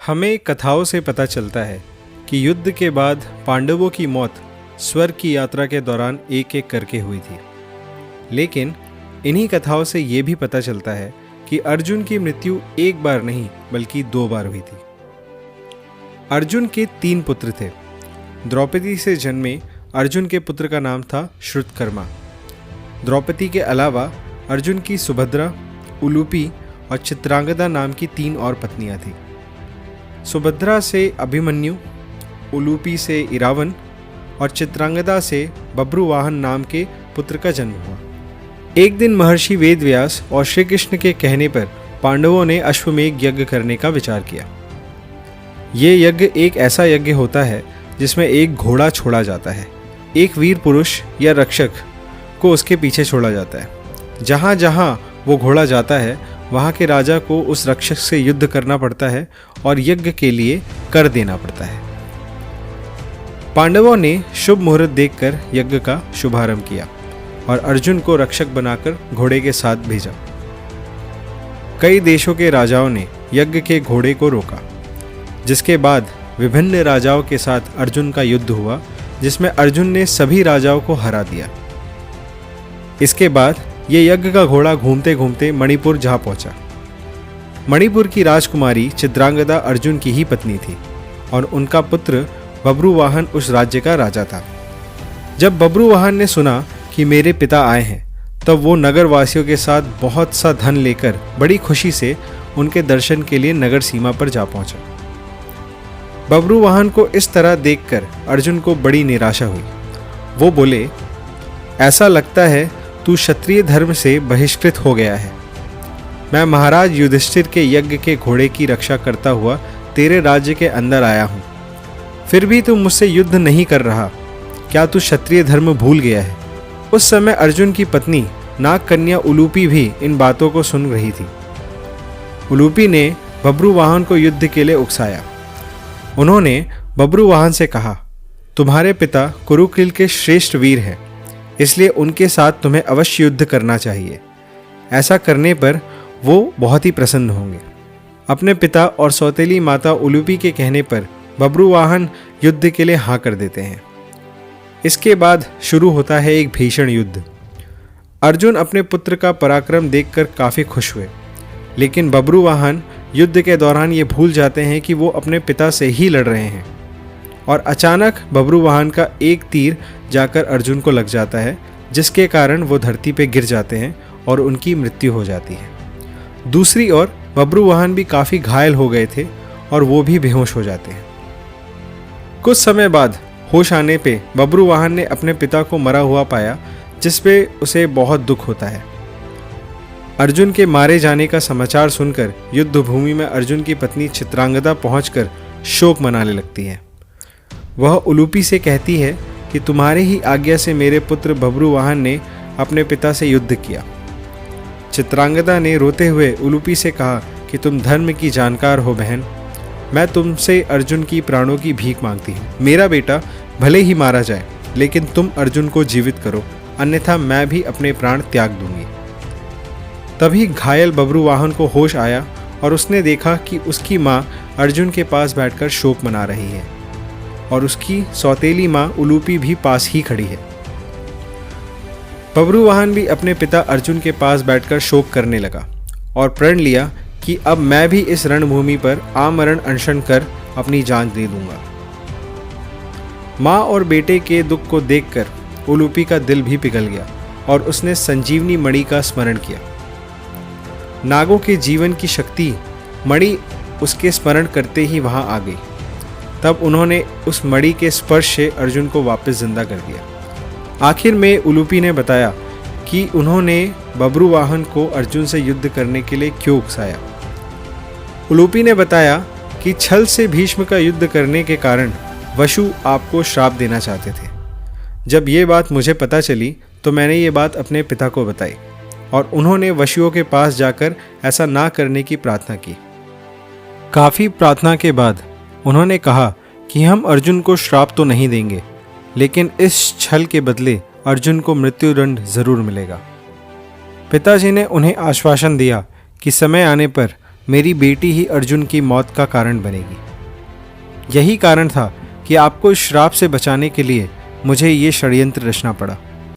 हमें कथाओं से पता चलता है कि युद्ध के बाद पांडवों की मौत स्वर्ग की यात्रा के दौरान एक एक करके हुई थी। लेकिन इन्हीं कथाओं से ये भी पता चलता है कि अर्जुन की मृत्यु एक बार नहीं बल्कि 2 बार हुई थी। अर्जुन के 3 पुत्र थे। द्रौपदी से जन्मे अर्जुन के पुत्र का नाम था श्रुतकर्मा। द्रौपदी के अलावा अर्जुन की सुभद्रा, उलूपी और चित्रांगदा नाम की 3 और पत्नियां थीं। सुभद्रा से अभिमन्यु, उलूपी से इरावन और चित्रांगदा से बब्रुवाहन नाम के पुत्र का जन्म हुआ। एक दिन महर्षि वेदव्यास और श्री कृष्ण के कहने पर पांडवों ने अश्वमेध यज्ञ करने का विचार किया। ये यज्ञ एक ऐसा यज्ञ होता है जिसमें एक घोड़ा छोड़ा जाता है। एक वीर पुरुष या रक्षक को उसके पीछे छोड़ा जाता है। जहाँ जहाँ वो घोड़ा जाता है वहाँ के राजा को उस रक्षक से युद्ध करना पड़ता है और यज्ञ के लिए कर देना पड़ता है। पांडवों ने शुभ मुहूर्त देखकर यज्ञ का शुभारंभ किया और अर्जुन को रक्षक बनाकर घोड़े के साथ भेजा। कई देशों के राजाओं ने यज्ञ के घोड़े को रोका, जिसके बाद विभिन्न राजाओं के साथ अर्जुन का युद्ध हुआ, जिसमें अर्जुन ने सभी राजाओं को हरा दिया। इसके बाद ये यज्ञ का घोड़ा घूमते घूमते मणिपुर जा पहुंचा। मणिपुर की राजकुमारी चित्रांगदा अर्जुन की ही पत्नी थी और उनका पुत्र बब्रुवाहन उस राज्य का राजा था। जब बब्रुवाहन ने सुना कि मेरे पिता आए हैं, तब वो नगर वासियों के साथ बहुत सा धन लेकर बड़ी खुशी से उनके दर्शन के लिए नगर सीमा पर जा पहुंचा। बब्रुवाहन को इस तरह देखकर अर्जुन को बड़ी निराशा हुई। वो बोले, ऐसा लगता है तू क्षत्रिय धर्म से बहिष्कृत हो गया है। मैं महाराज युधिष्ठिर के यज्ञ के घोड़े की रक्षा करता हुआ तेरे राज्य के अंदर आया हूँ, फिर भी तू मुझसे युद्ध नहीं कर रहा। क्या तू क्षत्रिय धर्म भूल गया है? उस समय अर्जुन की पत्नी नाग कन्या उलूपी भी इन बातों को सुन रही थी। उलूपी ने बब्रुवाहन को युद्ध के लिए उकसाया। उन्होंने बब्रुवाहन से कहा, तुम्हारे पिता कुरुकुल के श्रेष्ठ वीर हैं, इसलिए उनके साथ तुम्हें अवश्य युद्ध करना चाहिए। ऐसा करने पर वो बहुत ही प्रसन्न होंगे। अपने पिता और सौतेली माता उलूपी के कहने पर बब्रुवाहन युद्ध के लिए हाँ कर देते हैं। इसके बाद शुरू होता है एक भीषण युद्ध। अर्जुन अपने पुत्र का पराक्रम देखकर काफ़ी खुश हुए, लेकिन बब्रुवाहन युद्ध के दौरान ये भूल जाते हैं कि वो अपने पिता से ही लड़ रहे हैं और अचानक बब्रुवाहन का एक तीर जाकर अर्जुन को लग जाता है, जिसके कारण वो धरती पर गिर जाते हैं और उनकी मृत्यु हो जाती है। दूसरी ओर बब्रुवाहन भी काफ़ी घायल हो गए थे और वो भी बेहोश हो जाते हैं। कुछ समय बाद होश आने पे बब्रुवाहन ने अपने पिता को मरा हुआ पाया, जिस पे उसे बहुत दुख होता है। अर्जुन के मारे जाने का समाचार सुनकर युद्ध भूमि में अर्जुन की पत्नी चित्रांगदा पहुंचकर शोक मनाने लगती है। वह उलूपी से कहती है कि तुम्हारे ही आज्ञा से मेरे पुत्र बब्रुवाहन ने अपने पिता से युद्ध किया। चित्रांगदा ने रोते हुए उलूपी से कहा कि तुम धर्म की जानकार हो बहन, मैं तुमसे अर्जुन की प्राणों की भीख मांगती हूँ। मेरा बेटा भले ही मारा जाए, लेकिन तुम अर्जुन को जीवित करो, अन्यथा मैं भी अपने प्राण त्याग दूंगी। तभी घायल बब्रुवाहन को होश आया और उसने देखा कि उसकी माँ अर्जुन के पास बैठकर शोक मना रही है और उसकी सौतेली माँ उलूपी भी पास ही खड़ी है। बब्रुवाहन भी अपने पिता अर्जुन के पास बैठकर शोक करने लगा और प्रण लिया कि अब मैं भी इस रणभूमि पर आमरण अनशन कर अपनी जान दे दूंगा। माँ और बेटे के दुख को देखकर उलूपी का दिल भी पिघल गया और उसने संजीवनी मणि का स्मरण किया। नागों के जीवन की शक्ति मणि उसके स्मरण करते ही वहां आ गई। तब उन्होंने उस मणि के स्पर्श से अर्जुन को वापस जिंदा कर दिया। आखिर में उलूपी ने बताया कि उन्होंने बब्रुवाहन को अर्जुन से युद्ध करने के लिए क्यों उकसाया। उलूपी ने बताया कि छल से भीष्म का युद्ध करने के कारण वशु आपको श्राप देना चाहते थे। जब ये बात मुझे पता चली तो मैंने ये बात अपने पिता को बताई और उन्होंने वशुओं के पास जाकर ऐसा ना करने की प्रार्थना की। काफ़ी प्रार्थना के बाद उन्होंने कहा कि हम अर्जुन को श्राप तो नहीं देंगे, लेकिन इस छल के बदले अर्जुन को मृत्युदंड जरूर मिलेगा। पिताजी ने उन्हें आश्वासन दिया कि समय आने पर मेरी बेटी ही अर्जुन की मौत का कारण बनेगी। यही कारण था कि आपको इस श्राप से बचाने के लिए मुझे ये षड्यंत्र रचना पड़ा।